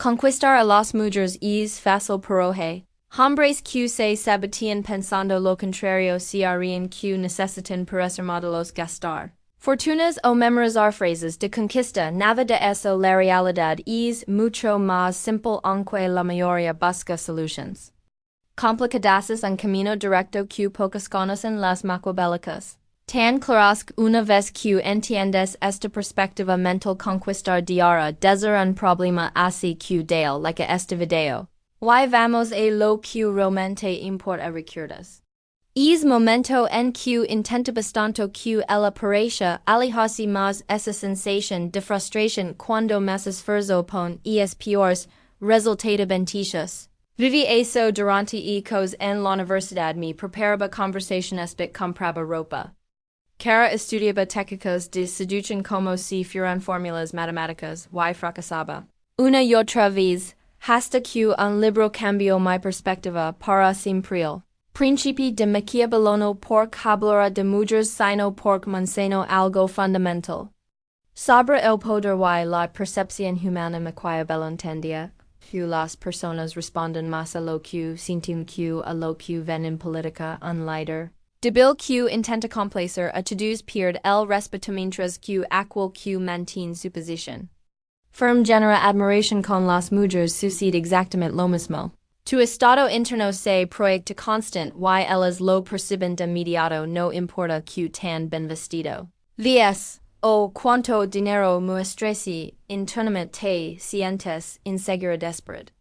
Conquistar a las mujeres es fácil paroje. Hombres que se sabotean pensando lo contrario se harían que necesitan para ser modelos gastar fortunas o memorizar frases de conquista. Nada de eso. La realidad es mucho más simple aunque la mayoría busca solutions complicadas en camino directo que pocas conocen las maquiavélicas. Tan claras una vez que entiendes esta perspectiva mental conquistar diara desde un problema así que dale like este video. Y vamos a lo que realmente importa recuerdas. Es momento en que intenta bastante que ella parece alejarse más esa sensación de frustración cuando más esfuerzo pon es peores resultado bendiciones. Vivi eso durante cos en la universidad me preparaba conversación espic compraba ropa. Cara estudiaba técnicas de seducción como si fueran fórmulas matemáticas y fracasaba. Una y otra vez, hasta que un libro cambió mi perspectiva para siempre. Príncipe de Maquiavelo porque hablara de mujeres sino porque mencionó algo fundamental. Sobre el poder y la percepción humana. Maquiavelo entendía que las personas responden más a lo que sienten que a lo que ven en política. Un líder débil que intenta complacer a todos pierde el respeto mientras que aquel que mantiene su posición firme genera admiración con las mujeres. Sucede exactamente lo mismo. Tu estado interno se proyecta constant y ellas lo perciben de inmediato. No importa que tan ben vestido vies o cuánto dinero muestresi internamente te sientes insegura desperado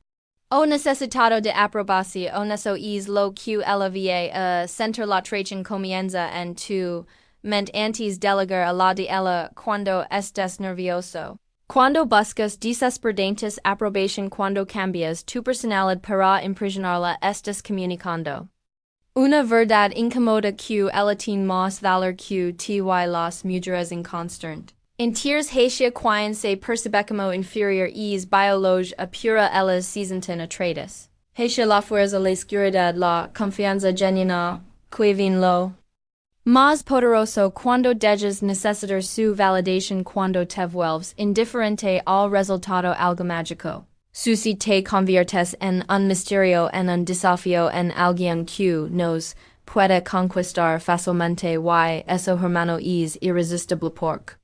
o necesitado de aprobación. O eso es lo que ella vie a sentir. La atracción comienza en tu mente antes de llegar a la de ella cuando estés nervioso. Cuando buscas desesperantes aprobación. Cuando cambias tu personalidad para impresionarla estás comunicando una verdad incómoda que ella tiene más valor que ty las mujeres inconstant. Entiers hacia quien se percibe como inferior es biolog a pura ellas se sienten atraídas hacia la fuerza, la seguridad, la confianza genuina que vin lo más poderoso cuando dejas necesitar su validación. Cuando te vuelves indiferente al resultado algo mágico susi te conviertes en un misterio, en un desafío, en alguien que nos puede conquistar fácilmente y eso hermano es irresistible porque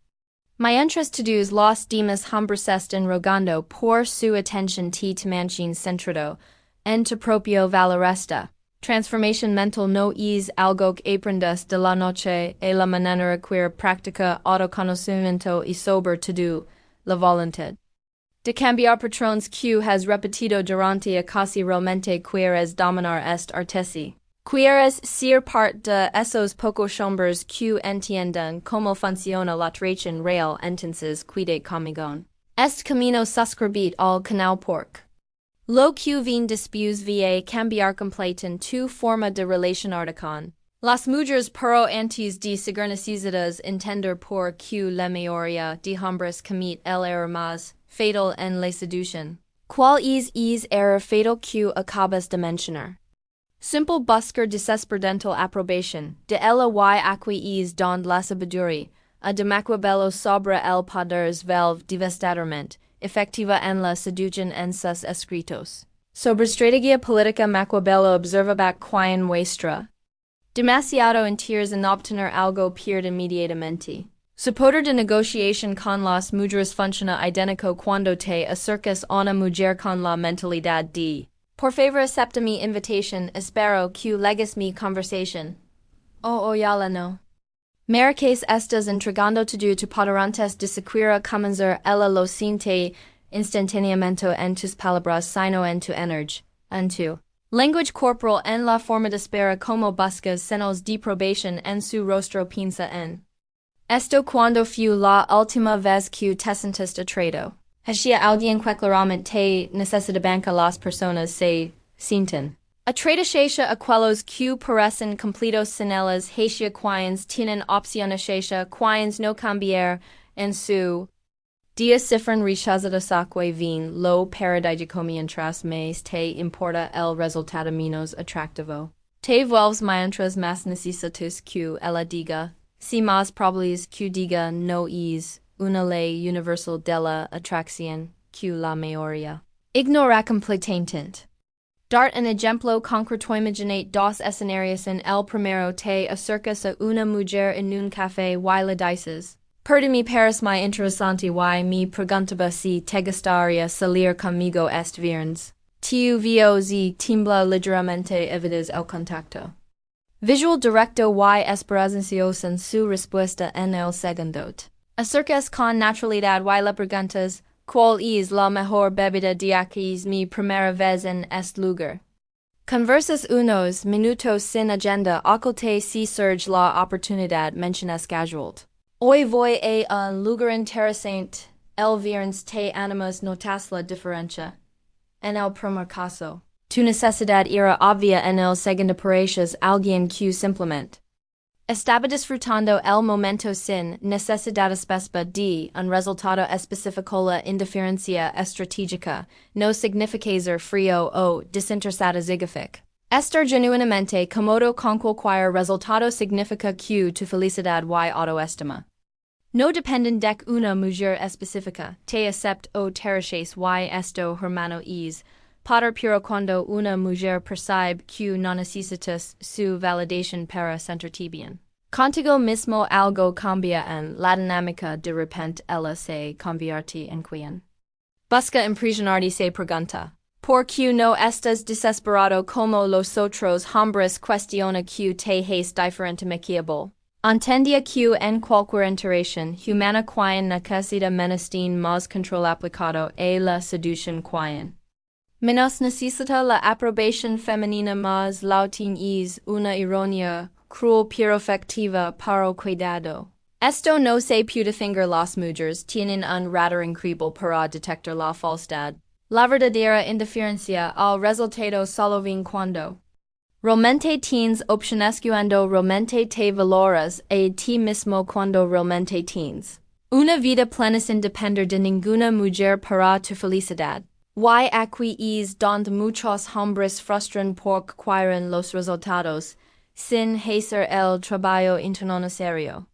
mientras todos los demás hombres están rogando por su atención te mantienen centrado en tu propio valor. Esta transformación mental no es algo que aprendes de la noche a la mañana. Requiere práctica, autoconocimiento y sobre todo la voluntad de cambiar patrones que has repetido durante a casi realmente. Quieres dominar este artesi. Quieres ser parte de esos pocos hombres que entienden cómo funciona la atracción real. Entonces cuide conmigo. Este camino suscribit al canal porque lo que vin después va cambiar completo tu forma de relacionarte con las mujeres. Pero antes de seguir necesitas entender por que la mayoría de hombres comete el error más fatal en la seducción. ¿Cuál es error fatal que acabas de mencionar? Simple buscar desesperante aprobación de ella y aquí es donde la sabiduría de Maquiavelo sobre el poder svelve devastadoramente efectiva en la seducción. En sus escritos sobre estrategia política Maquiavelo observaba quien muestra demasiado interés en obtener algo pierde inmediatamente. Su poder de negociación con las mujeres funciona idéntico cuando te acercas a una mujer con la mentalidad de por favor acepta mi invitación, espero que legas mi conversación. Oyala no. Marques estás entregando todo tu poder antes de siquiera comenzar. Ella lo siente instantáneamente en tus palabras sino en tu energía, en tu language corporal, en la forma de espera como buscas señales de aprobación en su rostro. Piensa en esto cuando fue la última vez que te sentiste atraído hacia alguien que claramente te necesita. Banca las personas se sienten atraídas hacia aquellos que parecen completos sin ellas hacia quienes tienen opciones hacia quienes no cambiar en su día cifran rechazados a que vin lo paradisiaco mientras más te importa el resultado menos atractivo. Te vuelves mientras más necesitas que ella diga. Si más probables que diga no es una ley universal de la atracción que la mayoría Ignora completamente. Dart un ejemplo concreto imaginate dos escenarios en el primero te acercas a una mujer en un café y le dices, perdimi paris muy interesante y me preguntaba si te gustaría salir conmigo este viernes. Tu voz tiembla ligeramente evitas el contacto. Visual directo y esperanzioso en su respuesta en el segundo. Acercas con naturalidad y le preguntas, ¿cuál es la mejor bebida de aquí es mi primera vez en este lugar? Conversas unos minutos sin agenda oculte si surge la oportunidad mencionas casual. Hoy voy a un lugar interesante, el viernes te animas notas la diferencia. En el primer caso, tu necesidad era obvia en el segundo pareces alguien que simplemente estaba disfrutando el momento sin necesidad específica de un resultado específico. La indiferencia estratégica no significa ser frío o desinteresado significa estar genuinamente cómodo con cualquier resultado significa que tu felicidad y autoestima no dependen de una mujer específica, te acepta o te rechaza y esto hermano es poder pero cuando una mujer percibe que no necesitas su validación para sentirte bien. Contigo mismo algo cambia en la dinámica de repente ella se convierte en quien. Busca impresionarte se pregunta. ¿Por qué no estás desesperado como los otros hombres? Cuestiona que te es diferente Maquiavelo. Entendia que en cualquier interacción humana quien necesita menos más control aplicado a la seducción quien menos necesita la aprobación femenina más lautin es una ironía cruel pero efectiva para cuidado. Esto no se puede finger las mujeres tienen un radar increíble para detectar la falsedad. La verdadera indiferencia al resultado solo viene cuando realmente tienes opciones cuando realmente te valoras a ti mismo cuando realmente tienes una vida plena sin depender de ninguna mujer para tu felicidad. Y aquí es donde muchos hombres frustran porque quieren los resultados sin hacer el trabajo interno necesario.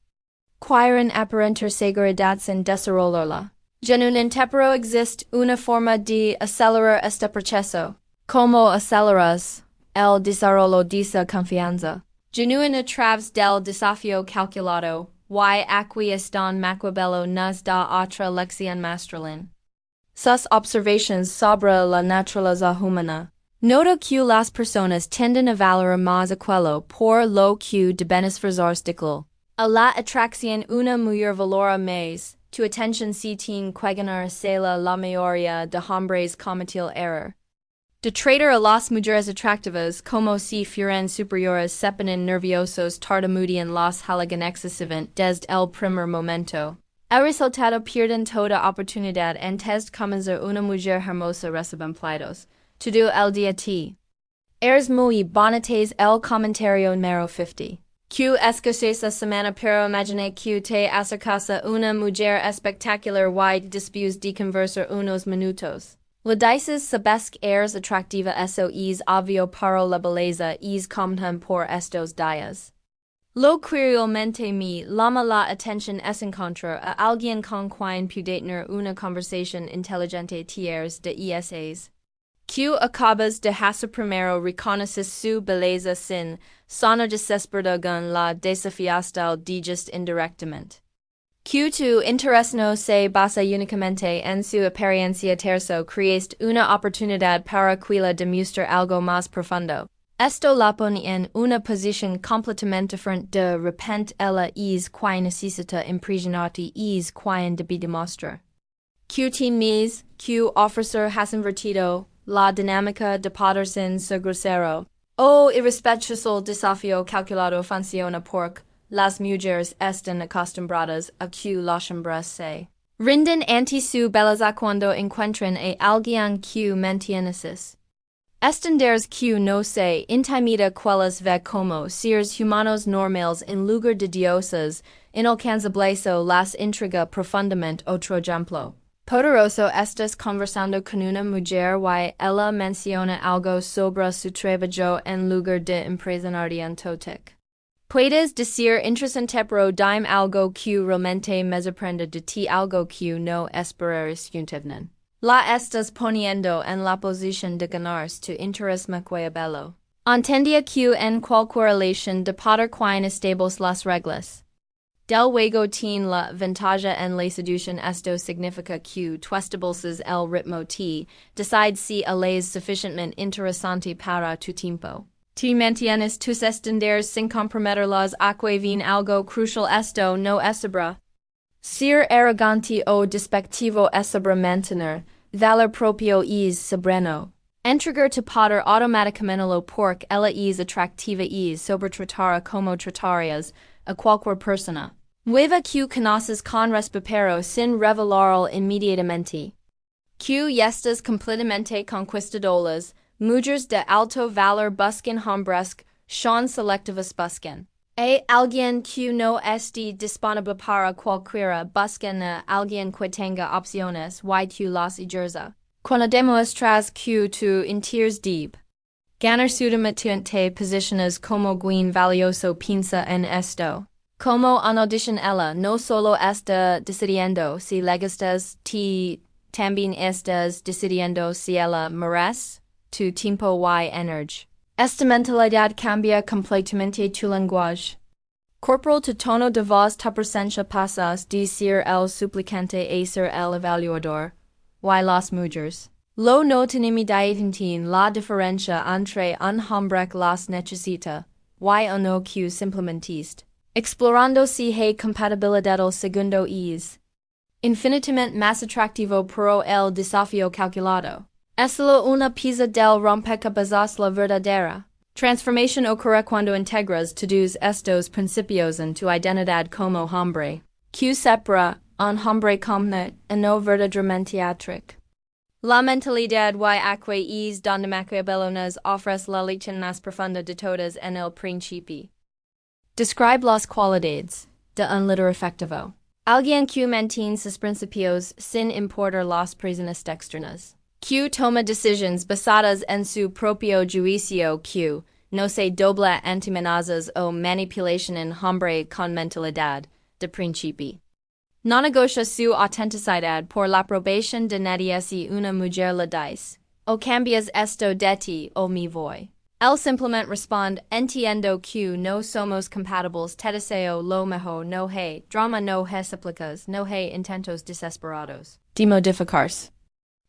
Quieren aparentar seguridad sin desarrollarla. Genuinamente pero existe una forma de acelerar este proceso. ¿Cómo aceleras el desarrollo de esa confianza? Genuine a través del desafío calculado. Y aquí Don Maquiavelo nos da otra lección magistral. Sus observaciones sobre la naturaleza humana. Nota que las personas tienden a valorar más aquello por lo que deben esforzarse. A la atracción una mujer valora más, tu atención si tiene que ganar la mayoría de hombres comete el error de tratar a las mujeres atractivas como si fueran superiores se ponen nerviosos tartamudean las halaguen excesivamente desde el primer momento. El resultado pierden toda oportunidad antes de comenzar una mujer hermosa reciben pleitos. Todo el día te eres muy bonitas el comentario número 50. Que escocesa semana pero imagine que te acercas a una mujer espectacular y después de conversar unos minutos. Le dices sabes que eres atractiva eso es obvio para la belleza es común por estos días. Lo curiosamente me llama la atención es encontrar a alguien con quien puede tener una conversación inteligente tieres de esas. Que acabas de hacer primero reconoces su belleza sin sonar desesperada con la desafiaste al digest indirectamente. Que tu interés no se basa únicamente en su apariencia terzo creaste una oportunidad para que la demostrar algo más profundo. Esto la pone en una posición completamente diferente de repente ella es quien necesita impresionarte es quien debe demostrar. Que temes que ofrecer has invertido la dinámica de poder sin ser grosero. O irrespetuoso desafío calculado funciona porque las mujeres están acostumbradas a que los hombres se rinden ante su belleza cuando encuentran a alguien que mentienneses. Estenderes que no se intimida quelas ve como seres humanos normales en lugar de dioses inalcanzables o las intriga profundamente otro ejemplo. Poderoso estás conversando con una mujer y ella menciona algo sobre su trabajo en lugar de impresionarte en totic. Puedes decir interesante pero dime algo que realmente me sorprende de ti algo que no esperarías juntivnen. La estás poniendo en la posición de ganarse tu interés Maquiavelo. Entendía que en cualquier relación de poder quien estables las reglas. Del juego tiene la ventaja en la seducción. Esto significa que tú estableces el ritmo te decide si es suficientemente interesante para tu tiempo. Te mantienes tus estándares sin comprometerlos ven algo crucial. Esto no es sobre ser arrogante o despectivo, es sobre mantener valor propio es soberano. Entregar tu poder automáticamente lo porque ella es atractiva es sobre tratar como tratarías a cualquier persona. Nueva que conoces con respeto sin revelarlo inmediatamente. Que estas completamente conquistadoras, mujeres de alto valor buscan hombres son selectivas buscan. Alguien que no esté disponible para cualquiera buscan a alguien que tenga opciones y que las ejerza. Cuando demuestras que tu interés debe ganar sudamente posiciones como guin valioso, piensa en esto. Como en audition ella no solo está decidiendo si le gustas, también estás decidiendo si ella merece tu tiempo y energía. Esta mentalidad cambia completamente tu lenguaje corporal. Tu tono de voz, tu presencia pasas de ser el suplicante a ser el evaluador. Y las mujeres lo no tenemos la diferencia entre un hombre que las necesita y uno que simplemente está explorando si hay compatibilidad. El segundo es infinitamente más atractivo pero el desafío calculado. Es solo una pieza del rompecabezas. La verdadera transformación ocurre cuando integras todos estos principios en tu identidad como hombre, que separa un hombre común y no verdaderamente atric. La mentalidad y aqua es donde Maquiavelo nos ofrece la lección más profunda de todas en el Príncipe. Describe las cualidades de un líder efectivo. Alguien que mantiene sus principios sin importar las presiones externas. Que toma decisiones basadas en su propio juicio. Que no se dobla ante amenazas o manipulación. En hombre con mentalidad de Príncipe no negocia su autenticidad por la aprobación de nadie. Si una mujer le dice, o cambias esto de ti o me voy. Él simplemente responde, entiendo que no somos compatibles, te deseo lo mejor, no hay drama, no hay súplicas, no hay intentos desesperados de modificarse.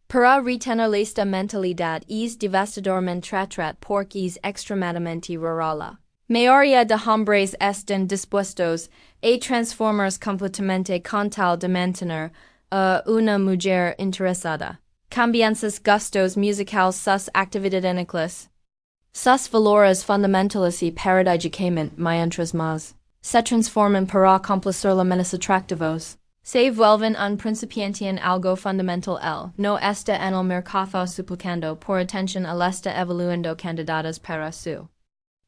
Para retener esta mentalidad es devastadoramente tratrat porque es extremadamente rara. Mayoría de hombres están dispuestos a transformarse completamente con tal de mantener a una mujer interesada. Cambian sus gustos musicales, sus actividades, sus valores fundamentales y paradigmáticamente mientras más se transforman para complacer los menos atractivos. Se vuelven un principiante en algo fundamental. Él no está en el mercado suplicando por atención. Él está evaluando candidatas para su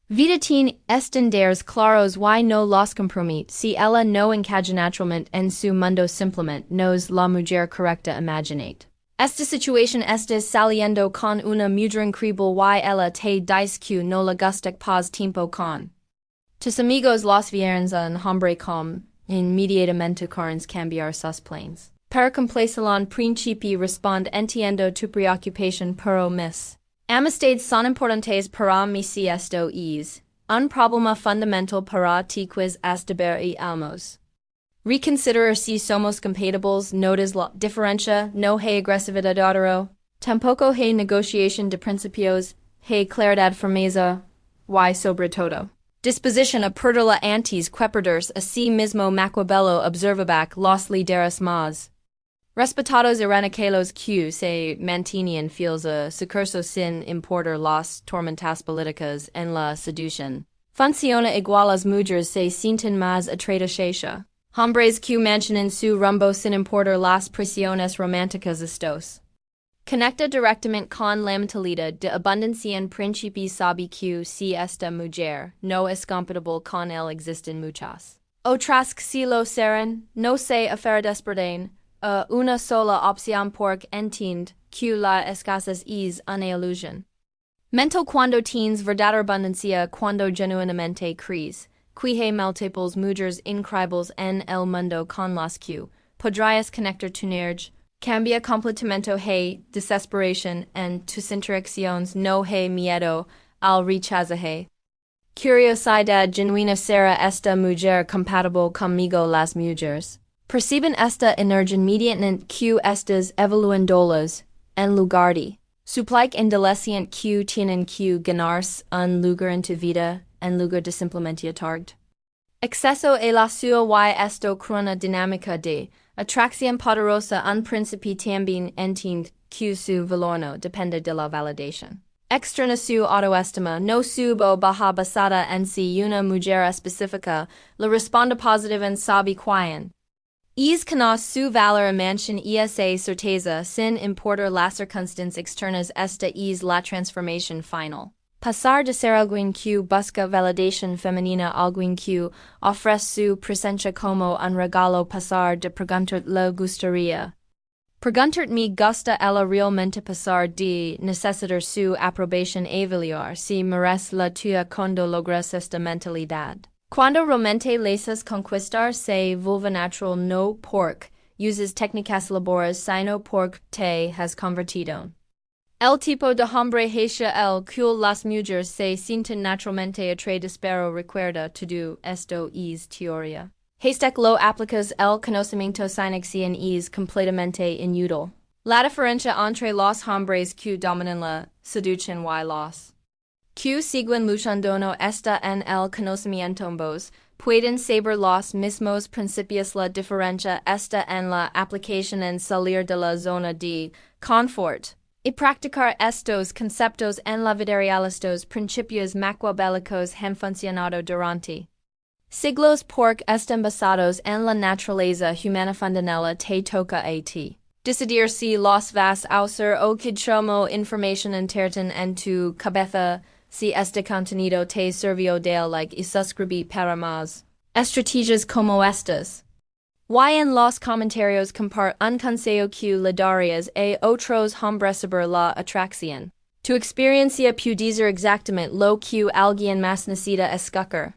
vida. Tiene estándares claros y no los compromete. Si ella no encaja naturalmente en su mundo, simplemente no es la mujer correcta. Imaginate esta situación: estás saliendo con una mujer increíble y ella te dice que no le gusta pas tiempo con tus amigos. Los viernes un hombre como inmediatamente correns cambiar sus planes. Para complacerlo, Príncipe responde, entiendo tu preocupación, pero mis amistades son importantes para mí. Si esto es un problema fundamental para ti, quiz estaber y almos reconsiderar si somos compatibles. Notas la diferencia, no hay agresividad odoro, tampoco hay negociación de principios, hay claridad, firmeza y sobre todo disposición a perderla antes que perderse a sí mismo. Maquiavelo observaba los líderes más respetados eran aquellos que se mantenían fieles a su curso sin importar las tormentas políticas. En la seducción funciona igual. Las mujeres se sienten más atraídas hombres que mantienen su rumbo sin importar las presiones románticas. Estos conecta directamente con la mentalidad de abundancia. En Príncipe sabe que si esta mujer no es compatible con él, existen muchas otras que si lo serán. No se aferran a una sola opción porque entiende que la escasez es una ilusión mental. Cuando tienes verdadera abundancia, cuando genuinamente crees que hay múltiples mujeres increíbles en el mundo con las que podrías conectar tu energía, Cambia completamento hay desesperación en tus interacciones, no hay miedo al rechazaje. Curiosidad genuina será esta mujer compatible conmigo las mujeres. Perciben esta energía inmediatamente que estas evaluándolas en lugar de suplik indolescent que tienen que ganarse un lugar en tu vida en lugar de simplemente target. Exceso a la sua y esto cruna dinámica de atracción poderosa un príncipe también entiende que su valor no depende de la validación externa su autoestima no subo baja basada en si una mujer específica le responde positiva en sabe quién. Es conoce su valor mansion esa certeza sin importar las circunstancias externas esta es la transformación final. Pasar de ser alguien que busca validación femenina a alguien que ofrece su presencia como un regalo pasar de preguntar le gustaría. Preguntar me gusta ella realmente pasar de necesitar su aprobación evaluar si merece la tuya cuando logras esta mentalidad. Cuando realmente lesas conquistar se vuelve natural no porque uses técnicas labores sino porque te has convertido. El tipo de hombre hacia el que las mujeres se sienten naturalmente atraídas pero recuerda todo esto es teoría. Hasta que lo aplicas el conocimiento sin acción es completamente inútil. La diferencia entre los hombres que dominan la seducción y los que siguen luchando está en el conocimiento. Ambos pueden saber los mismos principios. La diferencia está en la aplicación en salir de la zona de confort y practicar estos conceptos en la vida real. Estos principios maquiavélicos han funcionado durante siglos porque están basados en la naturaleza humana fundamental. Te toca a ti decidir si los vas a usar o como información interna en tu cabeza. Si este contenido te sirvió de like y suscribí para más estrategias como estas. Y en los comentarios compart un consejo que le darías a otros hombres sobre la atracción. Tu experiencia puede decir exactamente lo que alguien más necesita escuchar.